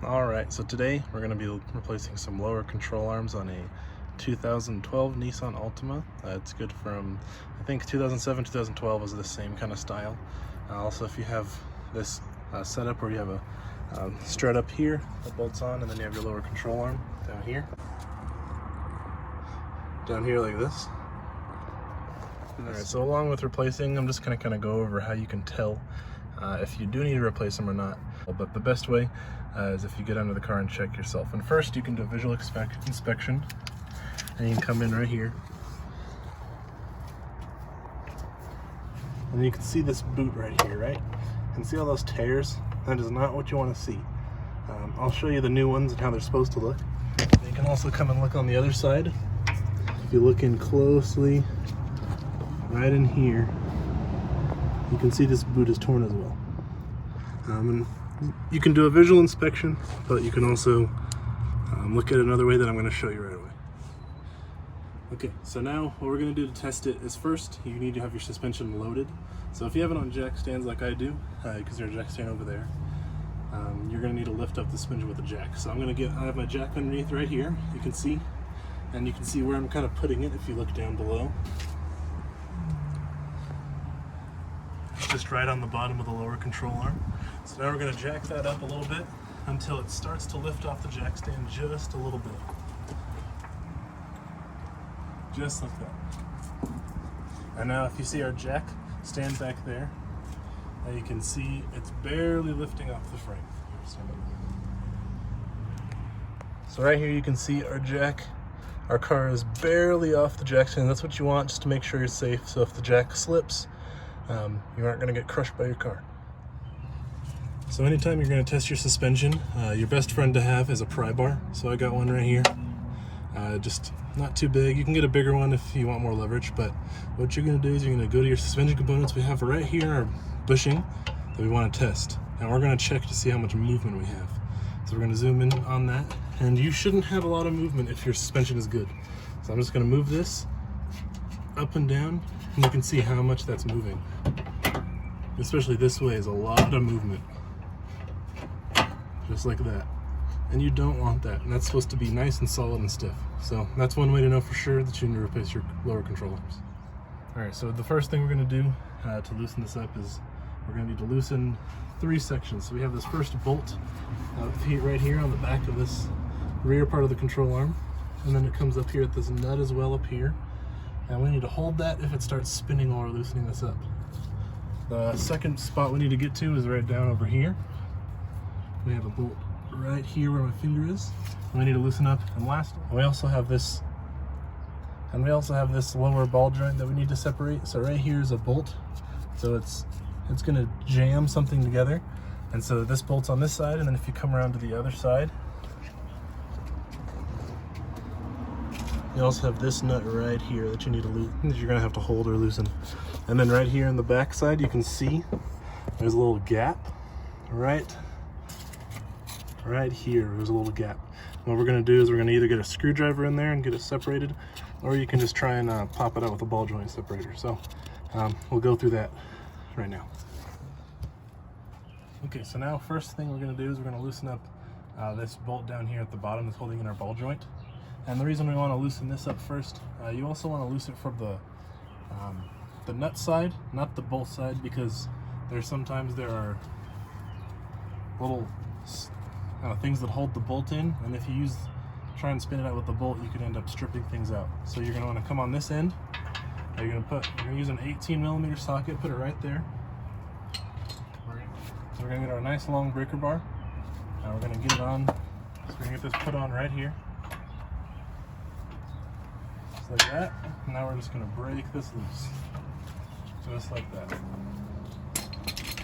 Alright, so today we're going to be replacing some lower control arms on a 2012 Nissan Altima. It's good from, I think 2007, 2012 was the same kind of style. Also, if you have this setup where you have a strut up here that bolts on, and then you have your lower control arm down here like this. Alright, so along with replacing, I'm just going to kind of go over how you can tell if you do need to replace them or not. But the best way is if you get under the car and check yourself. And first you can do a visual inspection, and you can come in right here. And you can see this boot right here, right? You can see all those tears? That is not what you want to see. I'll show you the new ones and how they're supposed to look. And you can also come and look on the other side. If you look in closely, right in here, you can see this boot is torn as well. And you can do a visual inspection, but you can also look at another way that I'm going to show you right away. Okay, so now what we're going to do to test it is first, you need to have your suspension loaded. So if you have it on jack stands like I do, because there's a jack stand over there, you're going to need to lift up the suspension with a jack. So I have my jack underneath right here, you can see, and you can see where I'm kind of putting it if you look down below. Just right on the bottom of the lower control arm. So now we're going to jack that up a little bit until it starts to lift off the jack stand just a little bit. Just like that. And now if you see our jack stand back there, you can see it's barely lifting off the frame. So right here you can see our jack. Our car is barely off the jack stand. That's what you want, just to make sure you're safe. So if the jack slips, you aren't going to get crushed by your car. So anytime you're going to test your suspension, your best friend to have is a pry bar. So I got one right here. Just not too big. You can get a bigger one if you want more leverage, but what you're going to do is you're going to go to your suspension components. We have right here our bushing that we want to test, and we're going to check to see how much movement we have. So we're going to zoom in on that, and you shouldn't have a lot of movement if your suspension is good. So I'm just going to move this up and down, and you can see how much that's moving. Especially this way is a lot of movement. Just like that. And you don't want that. And that's supposed to be nice and solid and stiff. So that's one way to know for sure that you need to replace your lower control arms. Alright, so the first thing we're going to do to loosen this up is we're going to need to loosen 3 sections. So we have this first bolt right here on the back of this rear part of the control arm. And then it comes up here at this nut as well up here. And we need to hold that if it starts spinning while we're loosening this up. The second spot we need to get to is right down over here. We have a bolt right here where my finger is. We need to loosen up. And last, we also have this lower ball joint that we need to separate. So right here is a bolt. So it's going to jam something together. And so this bolt's on this side, and then if you come around to the other side, you also have this nut right here that you need to that you're going to have to hold or loosen. And then right here on the back side, you can see there's a little gap right here. There's a little gap. What we're going to do is we're going to either get a screwdriver in there and get it separated, or you can just try and pop it out with a ball joint separator. So we'll go through that right now. Okay, so now first thing we're going to do is we're going to loosen up this bolt down here at the bottom that's holding in our ball joint. And the reason we want to loosen this up first, you also want to loosen it from the nut side, not the bolt side, because sometimes there are little things that hold the bolt in, and if you try and spin it out with the bolt, you could end up stripping things out. So you're going to want to come on this end. You're going to use an 18mm socket, put it right there. So we're going to get our nice long breaker bar. Now we're going to get it on. So we're going to get this put on right here. Just like that. And now we're just going to break this loose. Just like that.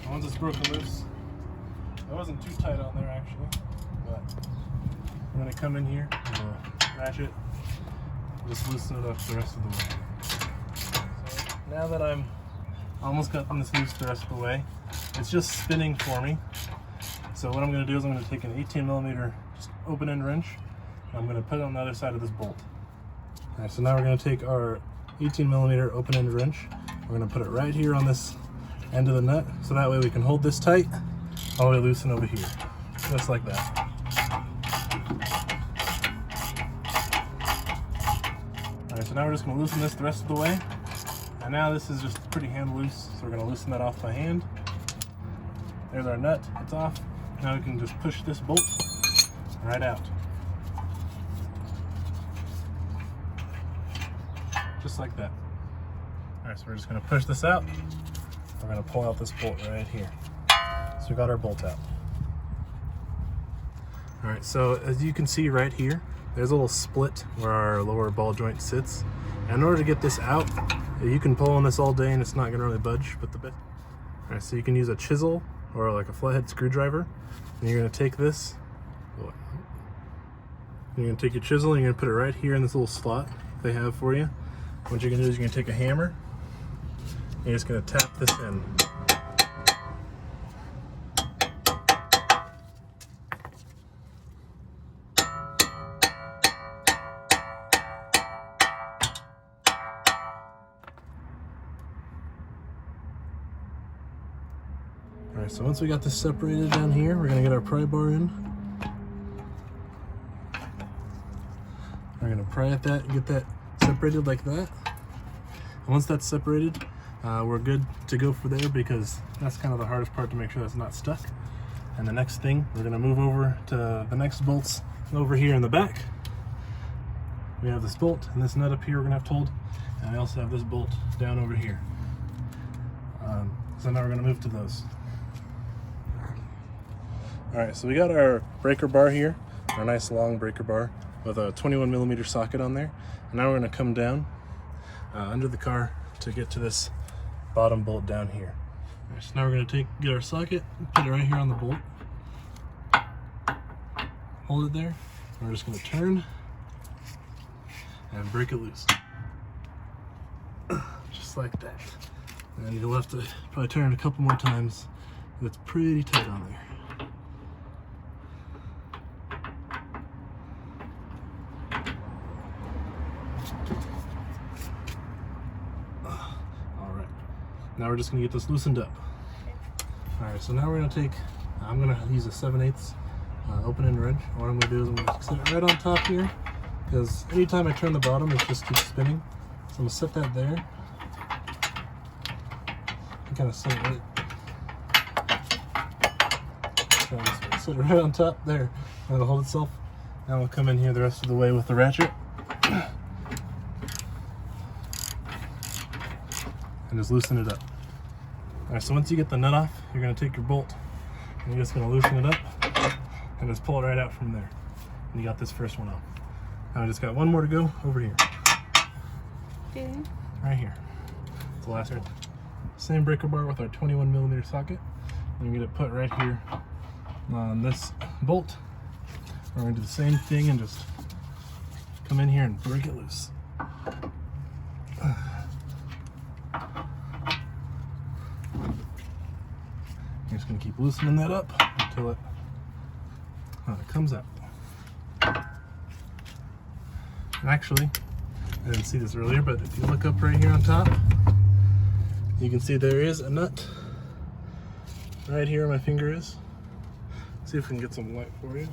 And once it's broken loose, that wasn't too tight on there actually, but I'm going to come in here and ratchet, just loosen it up the rest of the way. So now that I'm almost gotten this loose the rest of the way, it's just spinning for me. So what I'm going to do is I'm going to take an 18mm just open end wrench, and I'm going to put it on the other side of this bolt. Alright, so now we're going to take our 18mm open end wrench, we're going to put it right here on this end of the nut, so that way we can hold this tight all the way loose and over here, just like that. Alright, so now we're just going to loosen this the rest of the way. And now this is just pretty hand loose, so we're going to loosen that off by hand. There's our nut, it's off. Now we can just push this bolt right out. Just like that. Alright, so we're just going to push this out. We're going to pull out this bolt right here. So we got our bolt out. Alright, so as you can see right here, there's a little split where our lower ball joint sits. And in order to get this out, you can pull on this all day and it's not going to really budge. But Alright, so you can use a chisel or like a flathead screwdriver. And you're going to take this. You're going to take your chisel and you're going to put it right here in this little slot they have for you. What you're going to do is you're going to take a hammer. And you're just going to tap this in. Alright, so once we got this separated down here, we're going to get our pry bar in. We're going to pry at that and get that separated like that. And once that's separated, we're good to go for there because that's kind of the hardest part to make sure that's not stuck. And the next thing, we're going to move over to the next bolts over here in the back. We have this bolt and this nut up here we're going to have to hold. And we also have this bolt down over here. So now we're going to move to those. Alright, so we got our breaker bar here, our nice long breaker bar with a 21mm socket on there. And now we're going to come down under the car to get to this bottom bolt down here. Alright, so now we're going to get our socket, put it right here on the bolt, hold it there, and we're just going to turn and break it loose. Just like that. And you'll have to probably turn it a couple more times. It's pretty tight on there. Now we're just going to get this loosened up. Alright, so now we're going to take, I'm going to use a 7/8 open-end wrench. What I'm going to do is I'm going to set it right on top here, because anytime I turn the bottom, it just keeps spinning. So I'm going to set that there. And kind of set it right, set it right on top there. And it'll hold itself. Now we'll come in here the rest of the way with the ratchet. And just loosen it up. Alright, so once you get the nut off, you're going to take your bolt and you're just going to loosen it up and just pull it right out from there. And you got this first one off. Now I just got one more to go over here. Okay. Right here. It's the last right. Same breaker bar with our 21mm socket. And you get it put right here on this bolt. We're going to do the same thing and just come in here and break it loose. You're just going to keep loosening that up until it comes out. And actually, I didn't see this earlier, but if you look up right here on top, you can see there is a nut right here where my finger is. Let's see if we can get some light for you.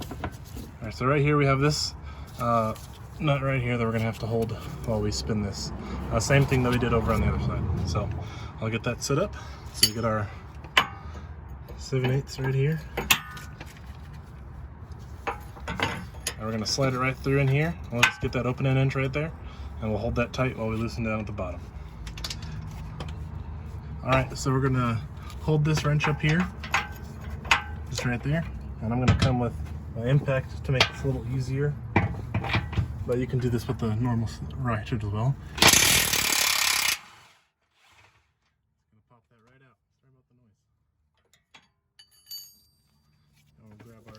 Alright, so right here we have this nut right here that we're going to have to hold while we spin this. Same thing that we did over on the other side. So I'll get that set up. So we get our 7/8 right here. And we're going to slide it right through in here. Let's get that open end right there. And we'll hold that tight while we loosen down at the bottom. Alright, so we're going to hold this wrench up here. Just right there. And I'm going to come with my impact to make this a little easier. But you can do this with the normal ratchet as well.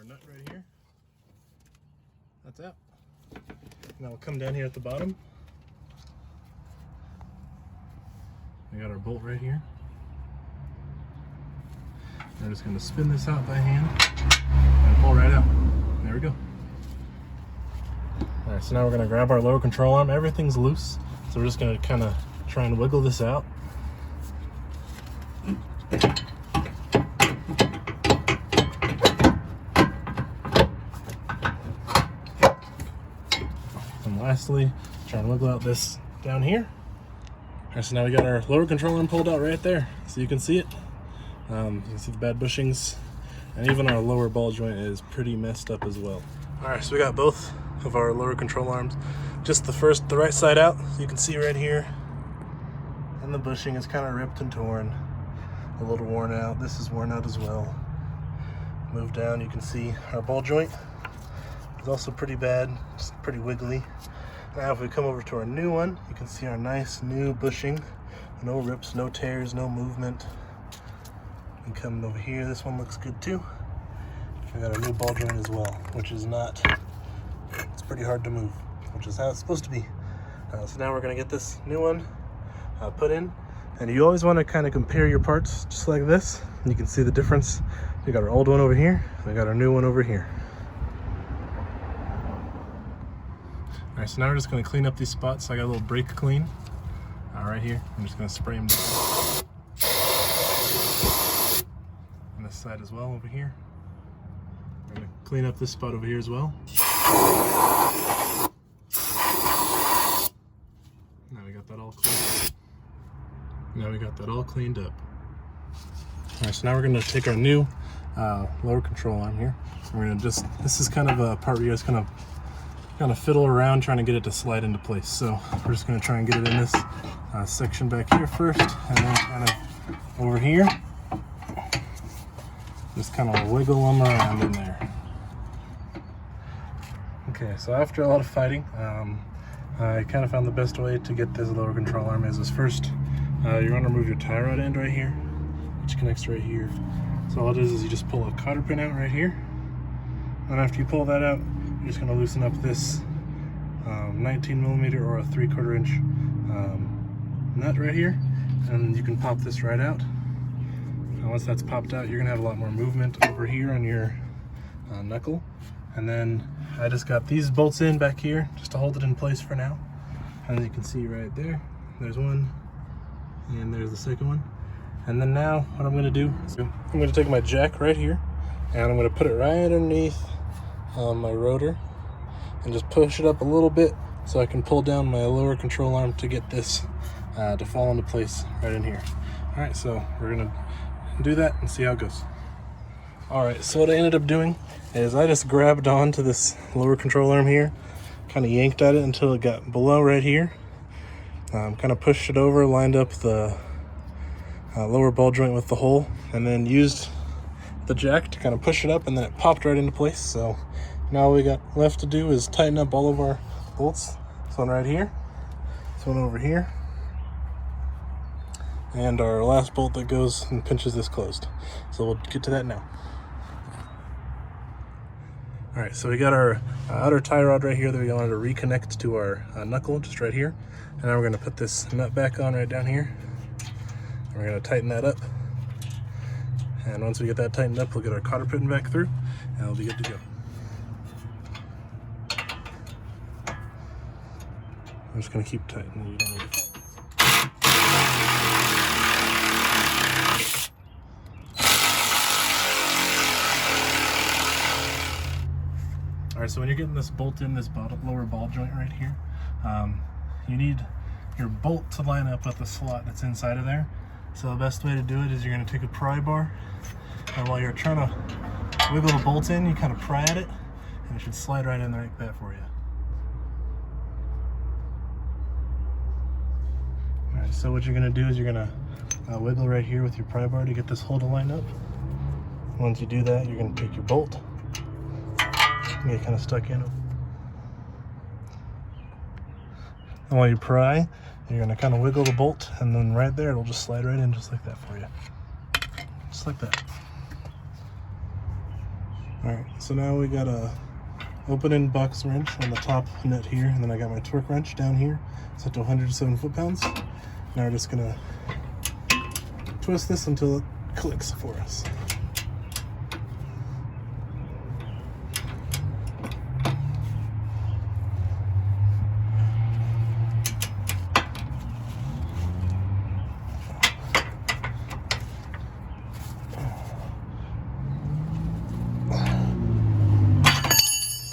Nut right here. That's out. Now we'll come down here at the bottom. We got our bolt right here. We're just going to spin this out by hand and pull right out. There we go. Alright, so now we're going to grab our lower control arm. Everything's loose, so we're just going to kind of try and wiggle this out. And lastly, Try and wiggle out this down here. All right, so now we got our lower control arm pulled out right there, so you can see it. You can see the bad bushings, and even our lower ball joint is pretty messed up as well. All right, so we got both of our lower control arms. Just the right side out, so you can see right here. And the bushing is kind of ripped and torn, a little worn out. This is worn out as well. Move down, you can see our ball joint is also pretty bad, just pretty wiggly. Now if we come over to our new one, you can see our nice new bushing. No rips, no tears, no movement. And coming over here, this one looks good too. We got our new ball joint as well, which is not, it's pretty hard to move, which is how it's supposed to be. So now we're gonna get this new one put in. And you always wanna kind of compare your parts just like this. And you can see the difference. We got our old one over here, and we got our new one over here. All right, so now we're just gonna clean up these spots. So I got a little brake clean right here. I'm just gonna spray them down. On this side as well over here. I'm gonna clean up this spot over here as well. Now we got that all cleaned up. Now we got that all cleaned up. All right, so now we're gonna take our new lower control arm here. We're gonna just, this is kind of a part where you guys kind of fiddle around trying to get it to slide into place. So we're just gonna try and get it in this section back here first, and then kind of over here. Just kind of wiggle them around in there. Okay, so after a lot of fighting, I kind of found the best way to get this lower control arm is first, you're gonna remove your tie rod end right here, which connects right here. So all it is you just pull a cotter pin out right here. And after you pull that out, you're just gonna loosen up this 19 millimeter or a 3/4 inch nut right here. And you can pop this right out. And once that's popped out, you're gonna have a lot more movement over here on your knuckle. And then I just got these bolts in back here just to hold it in place for now. And you can see right there, there's one, and there's the second one. And then now what I'm gonna do is I'm gonna take my jack right here, and I'm gonna put it right underneath my rotor and just push it up a little bit so I can pull down my lower control arm to get this to fall into place right in here. All right, so we're gonna do that and see how it goes. All right, so what I ended up doing is I just grabbed onto this lower control arm here, kind of yanked at it until it got below right here, kind of pushed it over, lined up the lower ball joint with the hole, and then used the jack to kind of push it up, and then it popped right into place. So now all we got left to do is tighten up all of our bolts. This one right here, this one over here, and our last bolt that goes and pinches this closed. So we'll get to that now. All right, so we got our outer tie rod right here that we wanted to reconnect to our knuckle, just right here. And now we're gonna put this nut back on right down here. And we're gonna tighten that up. And once we get that tightened up, we'll get our cotter pin back through, and we'll be good to go. I'm just gonna keep tightening. You don't need to. All right, so when you're getting this bolt in this lower ball joint right here, you need your bolt to line up with the slot that's inside of there. So the best way to do it is you're gonna take a pry bar, and while you're trying to wiggle the bolt in, you kind of pry at it, and it should slide right in there like that for you. All right, so what you're gonna do is you're gonna wiggle right here with your pry bar to get this hole to line up. Once you do that, you're gonna take your bolt, and get kind of stuck in it. And while you pry, you're gonna kind of wiggle the bolt, and then right there, it'll just slide right in just like that for you. Just like that. All right, so now we got a open-end box wrench on the top nut here, and then I got my torque wrench down here, set to 107 foot-pounds. Now we're just gonna twist this until it clicks for us.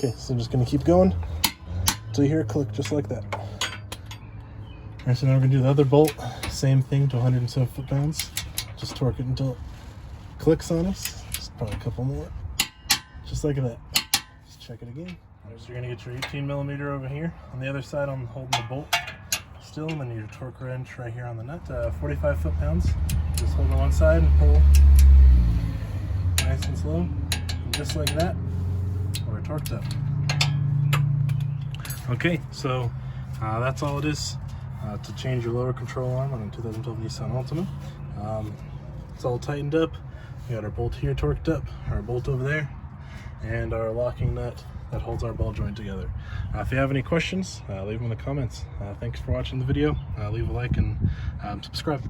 Okay, so I'm just gonna keep going until you hear a click just like that. Alright, so now we're going to do the other bolt. Same thing to 107 foot-pounds. Just torque it until it clicks on us. Just probably a couple more. Just like that. Just check it again. Alright, so you're going to get your 18mm over here. On the other side, I'm holding the bolt still, and then your torque wrench right here on the nut. 45 foot-pounds. Just hold on one side and pull nice and slow. And just like that, we're torqued up. Okay, so that's all it is to change your lower control arm on a 2012 Nissan Altima. It's all tightened up. We got our bolt here torqued up, our bolt over there, and our locking nut that holds our ball joint together. If you have any questions, leave them in the comments. Thanks for watching the video. Leave a like and subscribe.